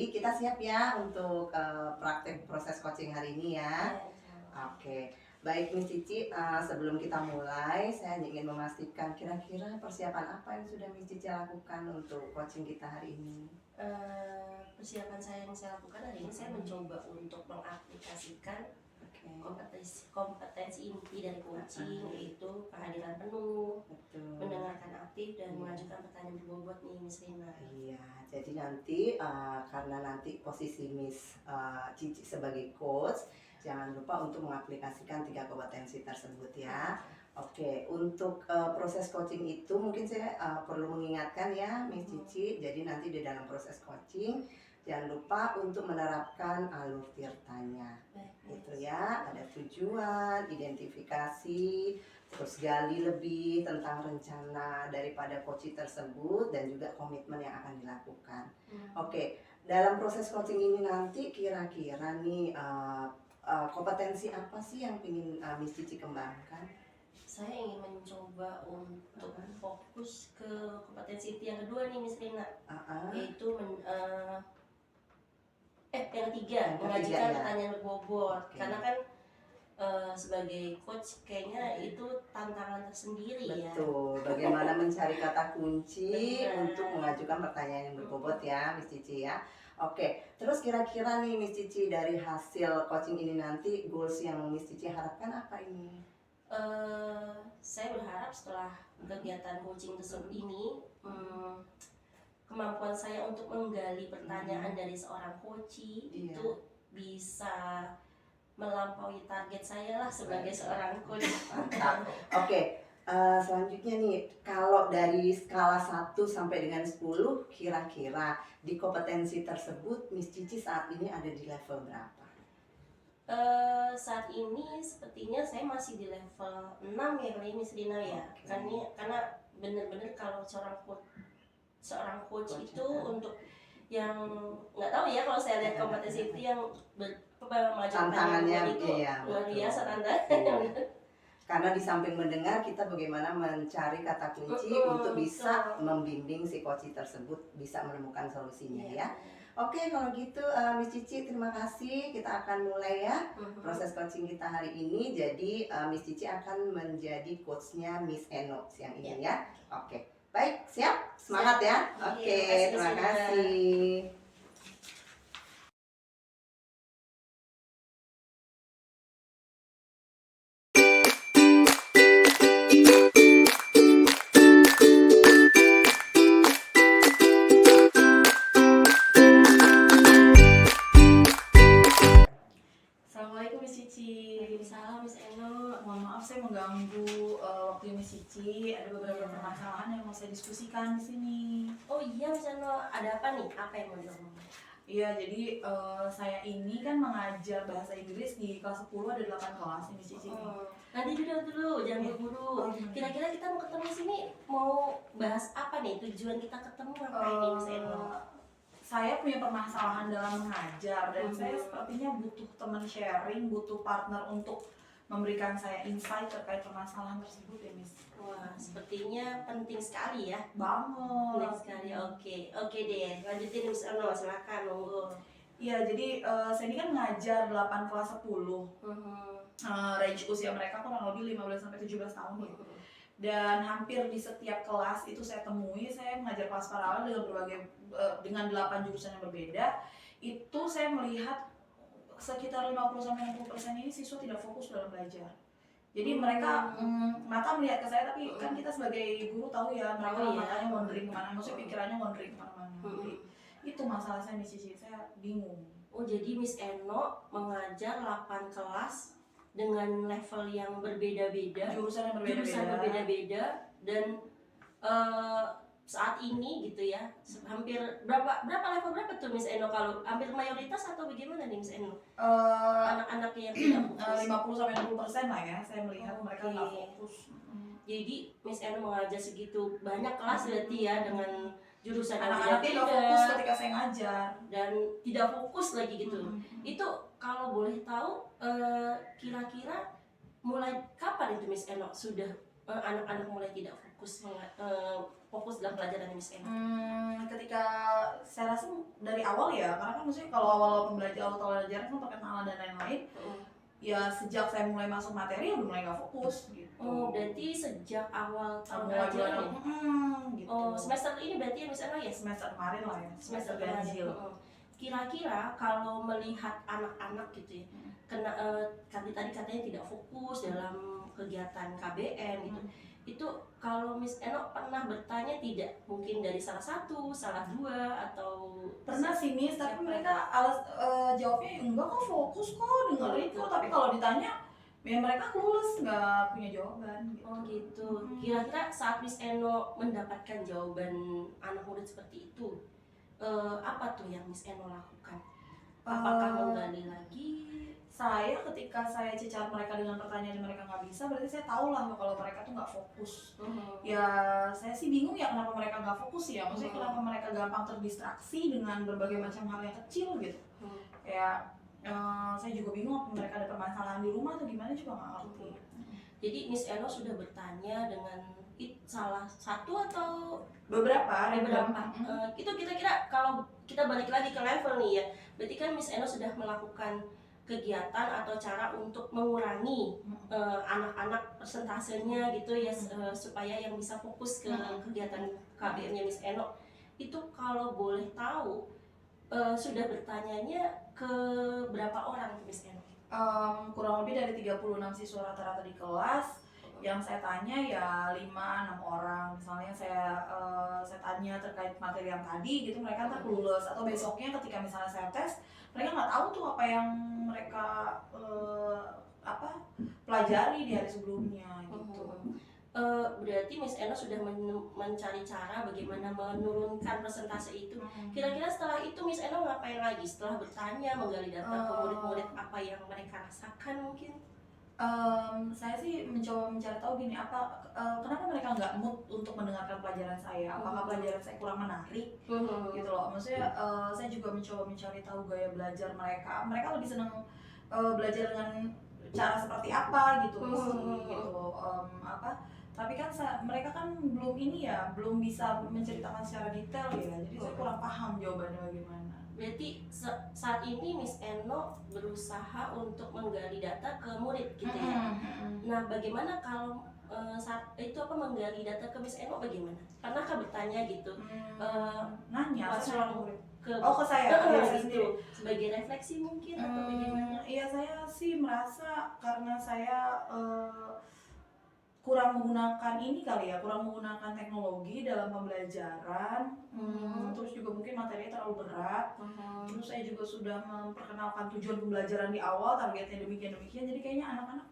Cici, kita siap ya untuk praktek proses coaching hari ini ya. Oke, baik Miss Cici, sebelum kita mulai, saya hanya ingin memastikan kira-kira persiapan apa yang sudah Miss Cici lakukan untuk coaching kita hari ini. Persiapan yang saya lakukan hari ini, saya mencoba untuk mengaplikasikan kompetensi inti dari coaching, yaitu kehadiran penuh, mendengarkan aktif, dan mengajukan pertanyaan berbobot nih Miss Rina. Iya, jadi nanti karena nanti posisi Miss Cici sebagai coach, jangan lupa untuk mengaplikasikan 3 kompetensi tersebut ya. Oke, untuk proses coaching itu mungkin saya perlu mengingatkan ya Miss Cici, jadi nanti di dalam proses coaching jangan lupa untuk menerapkan alur tirtanya. Itu ya, ada tujuan, identifikasi, terus gali lebih tentang rencana daripada coaching tersebut dan juga komitmen yang akan dilakukan. Oke, dalam proses coaching ini nanti kira-kira nih kompetensi apa sih yang ingin Miss Cici kembangkan? Saya ingin mencoba untuk fokus ke kompetensi yang kedua nih Miss Rina, yaitu yang ketiga, mengajukan pertanyaan berbobot. Karena kan sebagai coach kayaknya itu tantangan tersendiri ya. Betul, bagaimana mencari kata kunci untuk mengajukan pertanyaan yang berbobot ya Miss Cici ya. Oke, terus kira-kira nih Miss Cici dari hasil coaching ini nanti goals yang Miss Cici harapkan apa ini? Saya berharap setelah kegiatan coaching tersebut ini, kemampuan saya untuk menggali pertanyaan dari seorang coach itu bisa melampaui target saya lah sebagai seorang coach. Oke, selanjutnya nih, kalau dari skala 1 sampai dengan 10, kira-kira di kompetensi tersebut Miss Cici saat ini ada di level berapa? Saat ini sepertinya saya masih di level 6 ya kali Miss Rina ya. Karena benar-benar kalau seorang coach itu untuk yang nggak tahu ya, kalau saya lihat kompetensi itu yang tantangannya itu luar biasa karena di samping mendengar, kita bagaimana mencari kata kunci untuk bisa membimbing si coach tersebut bisa menemukan solusinya ya. Oke, kalau gitu Miss Cici terima kasih. Kita akan mulai ya proses coaching kita hari ini. Jadi Miss Cici akan menjadi coachnya Miss Eno siang ini ya. Oke, baik, siap? Semangat ya. Oke, terima kasih. Assalamualaikum Miss Cici. Waalaikumsalam Miss Eno. Mohon maaf saya mengganggu waktu Miss Cici. Ada beberapa permasalahan yang mau saya diskusikan di sini. Oh iya Miss Eno, ada apa nih? Apa yang mau diomongin? Iya, jadi saya ini kan mengajar bahasa Inggris di kelas 10, ada 8 kelas Miss Cici. Nanti dulu, jangan berburu. Kira-kira kita mau ketemu sini mau bahas apa nih? Tujuan kita ketemu apa ini Miss Eno? Saya punya permasalahan dalam mengajar dan saya sepertinya butuh teman sharing, butuh partner untuk memberikan saya insight terkait permasalahan tersebut ya Miss. Wah, sepertinya penting sekali ya. Banget. Penting sekali, oke deh. Lanjutin Miss Eno, silakan monggo. Iya, jadi saya ini kan ngajar 8 kelas 10. Range usia mereka kurang lebih 15 sampai 17 tahun ya. Dan hampir di setiap kelas itu saya temui, saya mengajar kelas paralel dengan 8 jurusan yang berbeda. Itu saya melihat sekitar 50-60% ini siswa tidak fokus dalam belajar. Jadi mereka mata melihat ke saya, tapi kan kita sebagai guru tahu ya, mereka matanya wandering kemana, maksudnya pikirannya wandering kemana-mana. Jadi itu masalah saya Miss Cici, saya bingung. Oh, jadi Miss Eno mengajar 8 kelas dengan level yang berbeda-beda, jurusan yang berbeda-beda, dan saat ini gitu ya, hampir berapa level berapa tuh Miss Eno? Kalau hampir mayoritas atau bagaimana nih Miss Eno? Anak-anak yang tidak fokus 50-60% lah ya, saya melihat mereka nggak fokus. Jadi Miss Eno mengajar segitu banyak kelas berarti ya, dengan jurusan anak-anak tidak fokus ketika saya ngajar dan tidak fokus lagi gitu. Itu kalau boleh tahu kira-kira mulai kapan itu Miss Eno sudah anak-anak mulai tidak fokus fokus dalam pelajaran Miss Eno? Ketika saya rasa dari awal ya, karena kan maksudnya kalau awal pembelajaran kan perkenalan dan lain-lain, ya sejak saya mulai masuk materi udah mulai gak fokus gitu. Oh, berarti sejak awal tahun Mulai ajaran ya? gitu. Oh, semester ini berarti ya Miss Eno ya? Semester kemarin lah ya, Semester ganjil. kemarin. Kira-kira kalau melihat anak-anak gitu ya, kena tadi katanya tidak fokus dalam kegiatan KBM gitu. Itu kalau Miss Eno pernah bertanya tidak? Mungkin dari salah satu, salah dua, atau pernah sih Miss, tapi siapa? mereka jawabnya enggak kok, fokus kok, dengerin kok. Tapi kalau ditanya, ya mereka clueless, nggak punya jawaban gitu. Oh gitu. Kira-kira saat Miss Eno mendapatkan jawaban anak murid seperti itu, apa tuh yang Miss Eno lakukan? Apakah menggali lagi? Saya ketika saya cecar mereka dengan pertanyaan yang mereka nggak bisa, berarti saya tahu lah kalau mereka tuh nggak fokus. Ya saya sih bingung ya kenapa mereka nggak fokus ya, maksudnya kenapa mereka gampang terdistraksi dengan berbagai macam hal yang kecil gitu. Kayak saya juga bingung apa mereka ada permasalahan di rumah atau gimana, juga nggak ngerti. Jadi Miss Eno sudah bertanya dengan salah satu atau beberapa. Itu kira-kira kalau kita balik lagi ke level nih ya, berarti kan Miss Eno sudah melakukan kegiatan atau cara untuk mengurangi anak-anak persentasenya gitu ya, supaya yang bisa fokus ke kegiatan KBM-nya Miss Eno. Itu kalau boleh tahu sudah bertanyanya ke berapa orang Miss Eno? Kurang lebih dari 36 siswa rata-rata di kelas. Yang saya tanya ya 5-6 orang. Misalnya saya tanya terkait materi yang tadi gitu, mereka tak lulus, atau besoknya ketika misalnya saya tes, mereka nggak tahu tuh apa yang mereka pelajari di hari sebelumnya gitu. Berarti Miss Eno sudah mencari cara bagaimana menurunkan persentase itu. Kira-kira setelah itu Miss Eno ngapain lagi? Setelah bertanya, menggali data ke murid-murid, apa yang mereka rasakan mungkin? Saya sih mencoba mencari tahu gini, kenapa mereka nggak mood untuk mendengarkan pelajaran saya? Apakah pelajaran saya kurang menarik? Gitu loh. Maksudnya saya juga mencoba mencari tahu gaya belajar mereka. Mereka lebih senang belajar dengan cara seperti apa gitu gitu. Tapi kan mereka kan belum bisa menceritakan secara detail ya. Jadi saya kurang paham jawabannya bagaimana. Berarti saat ini Miss Eno berusaha untuk menggali data ke murid gitu ya. Nah, bagaimana kalau saat itu menggali data ke Miss Eno bagaimana? Pernahkah bertanya gitu? Nanya ke saya gitu, sebagai refleksi mungkin atau bagaimana? Iya, saya sih merasa karena saya kurang menggunakan kurang menggunakan teknologi dalam pembelajaran. Terus juga mungkin materinya terlalu berat. Terus saya juga sudah memperkenalkan tujuan pembelajaran di awal, targetnya demikian, jadi kayaknya anak-anak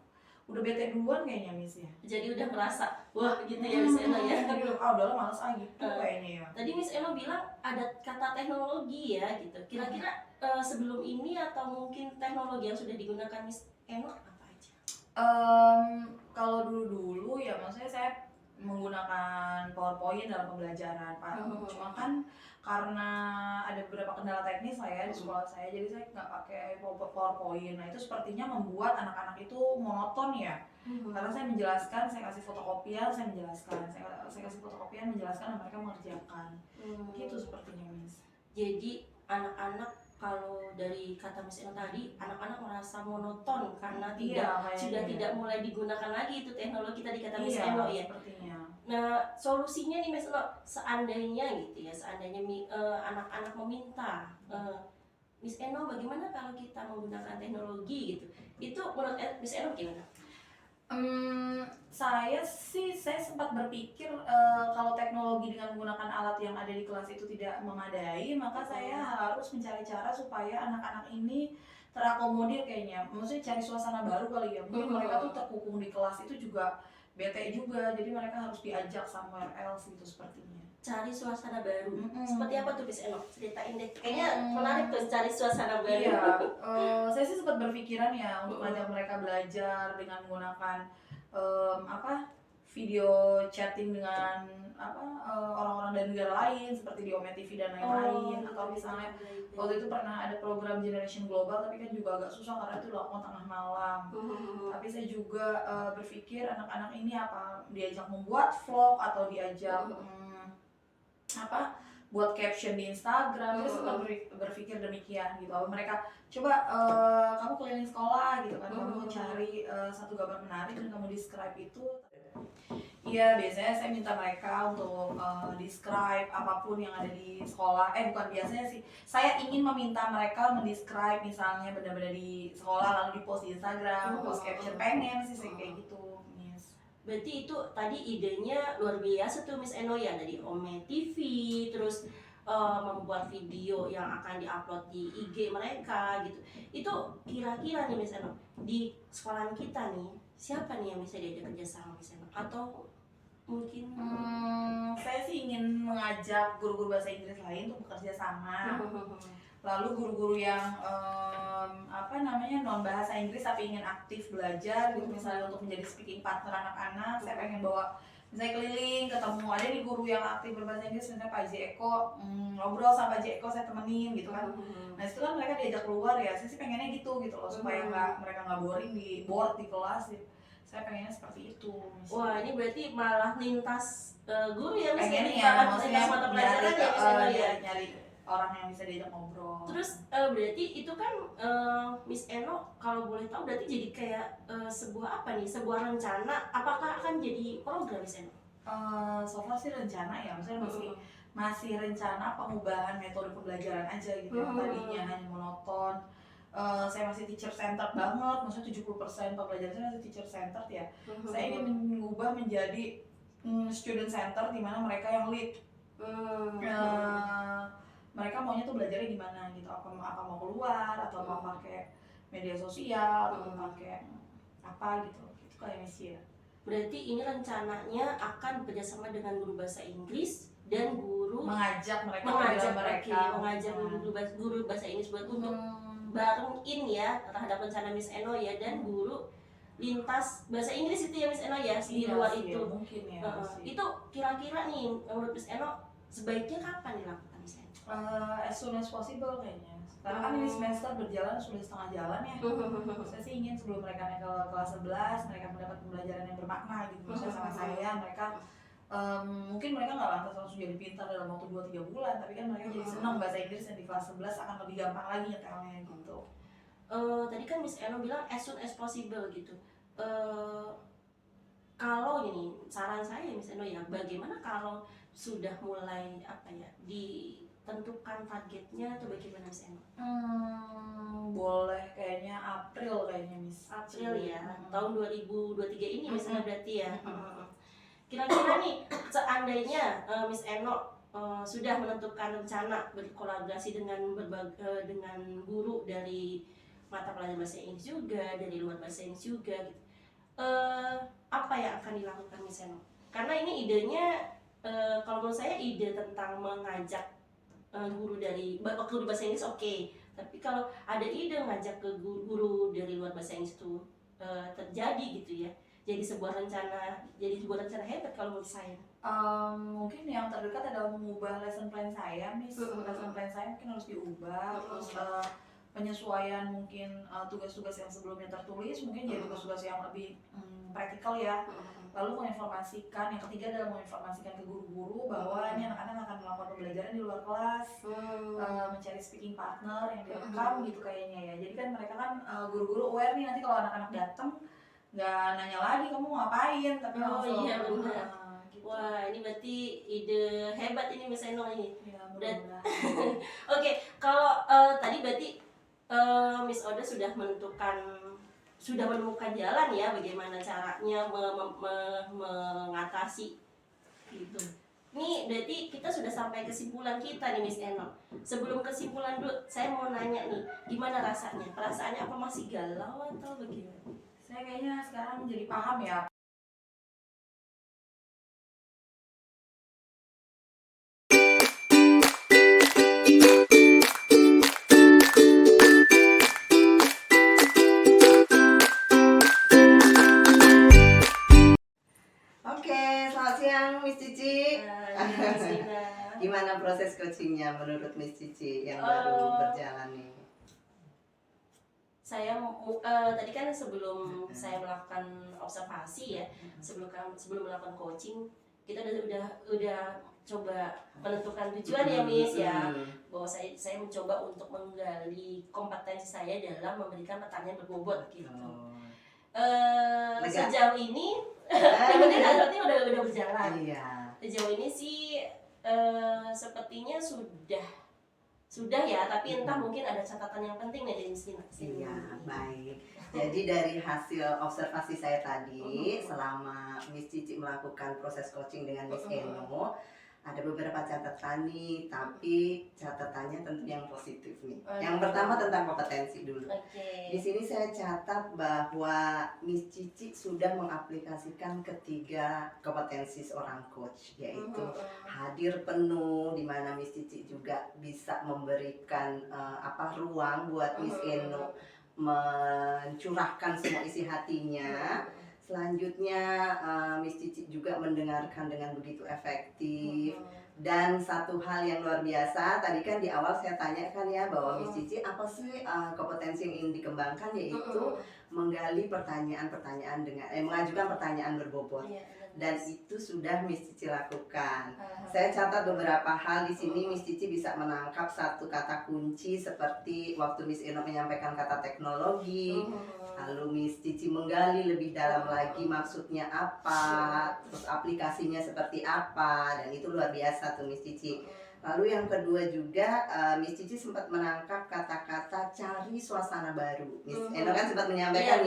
udah bete duluan kayaknya Miss ya. Jadi udah merasa wah gitu ya Miss Eno ya. Udahlah males gitu kayaknya ya. Tadi Miss Eno bilang ada kata teknologi ya gitu. Kira-kira sebelum ini atau mungkin teknologi yang sudah digunakan Miss Eno apa aja? Kalau dulu ya, maksudnya saya menggunakan PowerPoint dalam pembelajaran Pak. Cuma kan karena ada beberapa kendala teknis lah ya di sekolah saya, jadi saya nggak pakai PowerPoint. Nah itu sepertinya membuat anak-anak itu monoton ya. Karena saya menjelaskan, saya kasih fotokopian, saya kasih fotokopian, menjelaskan dan mereka mengerjakan. Gitu sepertinya Miss. Jadi anak-anak, kalau dari kata Miss Eno tadi, anak-anak merasa monoton karena tidak mulai digunakan lagi itu teknologi tadi kata Miss Eno ya. Sepertinya. Nah, solusinya nih Miss Eno, seandainya anak-anak meminta, Miss Eno bagaimana kalau kita menggunakan teknologi gitu? Itu menurut Miss Eno gimana? Saya sempat berpikir kalau teknologi dengan menggunakan alat yang ada di kelas itu tidak memadai, maka saya harus mencari cara supaya anak-anak ini terakomodir kayaknya. Maksudnya cari suasana baru kali ya. Mungkin mereka tuh terkukung di kelas itu juga bete juga, jadi mereka harus diajak somewhere else gitu sepertinya. Cari suasana baru. Seperti apa tuh Miss Eno? Ceritain deh. Kayaknya menarik tuh cari suasana baru. Iya. Saya sih sempat berpikiran ya untuk ngajak mereka belajar dengan menggunakan video chatting dengan orang-orang dari negara lain seperti di Ome TV dan lain-lain. Atau misalnya waktu itu pernah ada program Generation Global, tapi kan juga agak susah karena itu dilakukan tengah malam. Tapi saya juga berpikir anak-anak ini diajak membuat vlog atau diajak buat caption di Instagram. Saya sempat berpikir demikian gitu. Mereka coba kamu keliling sekolah gitu kan, kamu cari satu gambar menarik dan kamu describe itu. Iya, biasanya saya minta mereka untuk describe apapun yang ada di sekolah. Bukan biasanya sih, saya ingin meminta mereka mendescribe misalnya benda-benda di sekolah lalu di post di Instagram, post caption. Pengen sih kayak gitu, Miss. Berarti itu tadi idenya luar biasa tuh Miss Eno ya, dari Ome TV, terus membuat video yang akan diupload di IG mereka gitu. Itu kira-kira nih Miss Eno, di sekolahan kita nih, siapa nih yang bisa diajak kerjasama Miss Eno? Atau mungkin saya sih ingin mengajak guru-guru bahasa Inggris lain untuk bekerja sama. Lalu guru-guru yang non bahasa Inggris tapi ingin aktif belajar gitu, misalnya untuk menjadi speaking partner anak-anak. Saya pengen bawa misalnya keliling, ketemu ada nih guru yang aktif berbahasa Inggris, misalnya Pak Eko, ngobrol sama Pak Eko, saya temenin gitu kan. Nah itu kan mereka diajak keluar ya, saya sih pengennya gitu loh, supaya mereka nggak boring di kelas gitu. Saya pengennya seperti itu. Misalnya. Wah, ini berarti malah lintas guru ya Miss, pengen ya, maksudnya mata pelajaran ya nyari orang yang bisa diajak ngobrol. Terus berarti itu kan Miss Eno kalau boleh tahu berarti jadi kayak sebuah apa nih, sebuah rencana, apakah akan jadi program Miss Eno? So far sih rencana ya, maksudnya masih rencana pengubahan metode pembelajaran aja gitu. Yang tadinya hanya monoton. Saya masih teacher centered banget, maksudnya 70% pembelajaran saya masih teacher centered ya. Saya ingin mengubah menjadi student centered, di mana mereka yang lead. Mereka maunya tuh belajarnya gimana gitu, apa mau keluar atau mau pakai media sosial atau pakai apa gitu, itu kayaknya sih ya. Berarti ini rencananya akan bekerjasama dengan guru bahasa Inggris dan guru mengajak guru bahasa Inggris buat untuk barengin ya terhadap rencana Miss Eno ya, dan guru lintas bahasa Inggris itu ya Miss Eno ya, di luar itu. Mungkin ya. Itu kira-kira nih menurut Miss Eno sebaiknya kapan dilakukan Miss Eno? As soon as possible kayaknya. Karena kan ini semester berjalan sudah setengah jalan ya. Saya sih ingin sebelum mereka naik ke kelas 11 mereka mendapat pembelajaran yang bermakna gitu. Misalnya sama saya, mereka mungkin mereka nggak lantas langsung jadi pintar dalam waktu 2-3 bulan, tapi kan mereka jadi senang bahasa Inggris dan di kelas 11 akan lebih gampang lagi nyetelnya gitu. Tadi kan Miss Eno bilang as soon as possible gitu. Kalau ini saran saya Miss Eno ya, bagaimana kalau sudah mulai ditentukan targetnya atau bagaimana Miss Eno? Boleh kayaknya April kayaknya Miss. April ya, tahun 2023 ini misalnya berarti ya. Kira-kira nih seandainya Miss Eno sudah menentukan rencana berkolaborasi dengan dengan guru dari mata pelajaran bahasa Inggris juga, dari luar bahasa Inggris juga gitu. Apa yang akan dilakukan Miss Eno? Karena ini idenya kalau menurut saya ide tentang mengajak guru bahasa Inggris oke. Tapi kalau ada ide ngajak ke guru dari luar bahasa Inggris itu terjadi gitu ya, jadi sebuah rencana hebat kalau menurut saya. Mungkin yang terdekat adalah mengubah lesson plan saya, Miss. Lesson plan saya mungkin harus diubah, terus penyesuaian mungkin tugas-tugas yang sebelumnya tertulis mungkin jadi tugas-tugas yang lebih praktikal ya. Lalu menginformasikan, yang ketiga adalah menginformasikan ke guru-guru bahwa ini anak-anak akan melakukan pembelajaran di luar kelas, mencari speaking partner yang direkam gitu kayaknya ya. Jadi kan mereka kan guru-guru aware nih, nanti kalau anak-anak datang nggak nanya lagi kamu ngapain, tapi langsung iya benar. Gitu. Wah, ini berarti ide hebat ini Miss Eno ini. Ya, Oke, kalau tadi berarti Miss Oda sudah menemukan jalan ya, bagaimana caranya mengatasi gitu. Ini berarti kita sudah sampai kesimpulan kita nih Miss Eno. Sebelum kesimpulan dulu, saya mau nanya nih, gimana rasanya? Perasaannya apa, masih galau atau bagaimana? Saya kayaknya sekarang jadi paham ya. Oke, selamat siang Miss Cici. Iya, Gimana proses coachingnya menurut Miss Cici yang baru berjalan nih? Saya tadi kan sebelum saya melakukan observasi ya, sebelum melakukan coaching, kita udah coba menentukan tujuan ya Miss ya, bahwa saya mencoba untuk menggali kompetensi saya dalam memberikan pertanyaan berbobot gitu. Sejauh ini yang penting berarti udah berjalan. Iya. Sejauh ini sih sepertinya sudah ya, tapi entah mungkin ada catatan yang penting nih dari Miss Lina. Iya, baik. Jadi dari hasil observasi saya tadi, selama Miss Cici melakukan proses coaching dengan Miss Eno, ada beberapa catatan nih, tapi catatannya tentu yang positif nih. Yang pertama tentang kompetensi dulu. Di sini saya catat bahwa Miss Cici sudah mengaplikasikan ketiga kompetensi seorang coach, yaitu hadir penuh, di mana Miss Cici juga bisa memberikan ruang buat Miss Eno mencurahkan semua isi hatinya. Selanjutnya Miss Cici juga mendengarkan dengan begitu efektif. Dan satu hal yang luar biasa, tadi kan di awal saya tanyakan ya bahwa Miss Cici apa sih kompetensi yang ingin dikembangkan, yaitu menggali pertanyaan-pertanyaan dengan mengajukan pertanyaan berbobot. Dan itu sudah Miss Cici lakukan. Saya catat beberapa hal di sini. Miss Cici bisa menangkap satu kata kunci seperti waktu Miss Eno menyampaikan kata teknologi. Lalu Miss Cici menggali lebih dalam lagi maksudnya apa, terus aplikasinya seperti apa, dan itu luar biasa tuh Miss Cici. Lalu yang kedua juga Miss Cici sempat menangkap kata-kata cari suasana baru. Miss Eno kan sempat menyampaikan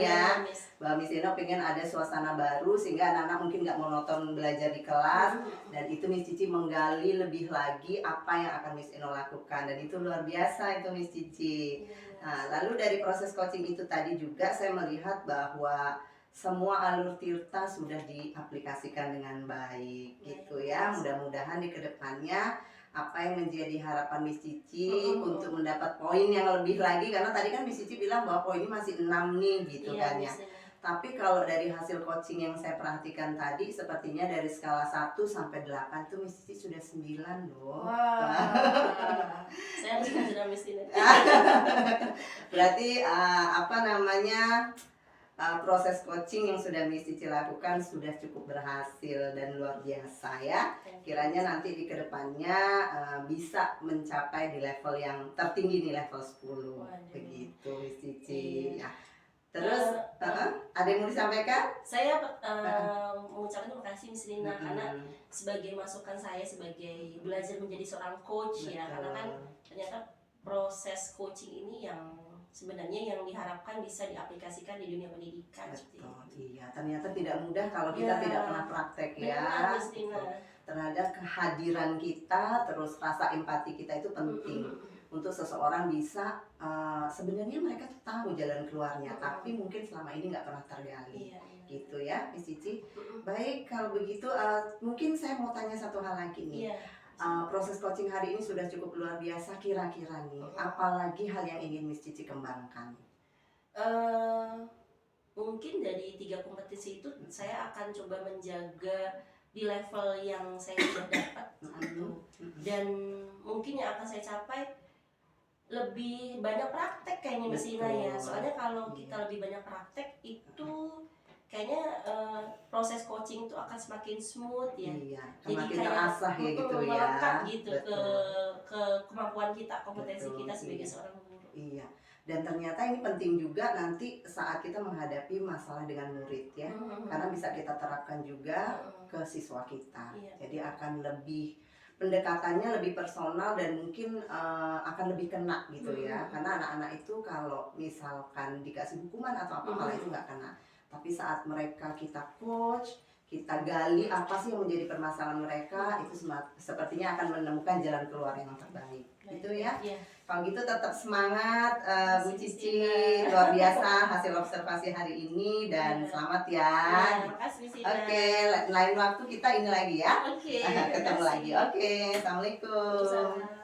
bahwa Miss Eno pengen ada suasana baru sehingga anak-anak mungkin nggak monoton belajar di kelas, dan itu Miss Cici menggali lebih lagi apa yang akan Miss Eno lakukan, dan itu luar biasa itu Miss Cici. Nah, lalu dari proses coaching itu tadi juga saya melihat bahwa semua alur Tirta sudah diaplikasikan dengan baik gitu ya. Mudah-mudahan di kedepannya apa yang menjadi harapan Miss Cici untuk mendapat poin yang lebih lagi, karena tadi kan Miss Cici bilang bahwa poinnya masih 6 nih gitu kan ya. Tapi kalau dari hasil coaching yang saya perhatikan tadi, sepertinya dari skala 1 sampai 8 tuh Miss Cici sudah 9 loh. Saya harus menjadi Miss Lina. Berarti proses coaching yang sudah Miss Cici lakukan sudah cukup berhasil dan luar biasa ya. Kiranya nanti di kedepannya bisa mencapai di level yang tertinggi nih, level 10. Begitu Miss Cici. Ya. Terus ada yang mau disampaikan? Saya mengucapkan terima kasih Miss Lina karena sebagai masukan saya sebagai belajar menjadi seorang coach. Ya, karena kan ternyata proses coaching ini yang sebenarnya yang diharapkan bisa diaplikasikan di dunia pendidikan. Betul, iya. Ternyata tidak mudah kalau kita tidak pernah praktek ya. Terhadap kehadiran kita, terus rasa empati kita itu penting. Untuk seseorang bisa sebenarnya mereka tuh tahu jalan keluarnya, tapi mungkin selama ini nggak pernah tergali. Gitu ya, Miss Cici. Baik, kalau begitu mungkin saya mau tanya satu hal lagi nih. Proses coaching hari ini sudah cukup luar biasa, kira-kira nih apalagi hal yang ingin Miss Cici kembangkan? Mungkin dari 3 kompetensi itu saya akan coba menjaga di level yang saya sudah dapat satu, dan mungkin yang akan saya capai lebih banyak praktek kayaknya Miss Lina ya. Soalnya kalau kita lebih banyak praktek itu kayaknya proses coaching itu akan semakin smooth ya. Iya, jadi makin kayak terasah ya gitu ya. melekat gitu ke kemampuan kita, kompetensi kita sebagai seorang guru. Iya. Dan ternyata ini penting juga nanti saat kita menghadapi masalah dengan murid ya. Karena bisa kita terapkan juga ke siswa kita. Jadi akan lebih pendekatannya lebih personal dan mungkin akan lebih kena gitu ya. Karena anak-anak itu kalau misalkan dikasih hukuman atau apa malah itu nggak kena. Tapi saat mereka kita coach, kita gali apa sih yang menjadi permasalahan mereka, itu sepertinya akan menemukan jalan keluar yang terbaik. Gitu ya. Kalau gitu tetap semangat Bu Cici, luar biasa hasil observasi hari ini dan selamat ya. Terima kasih Miss Lina. Oke, lain waktu kita ini lagi ya. Oke. Ketemu lagi. Oke, assalamualaikum. Sama.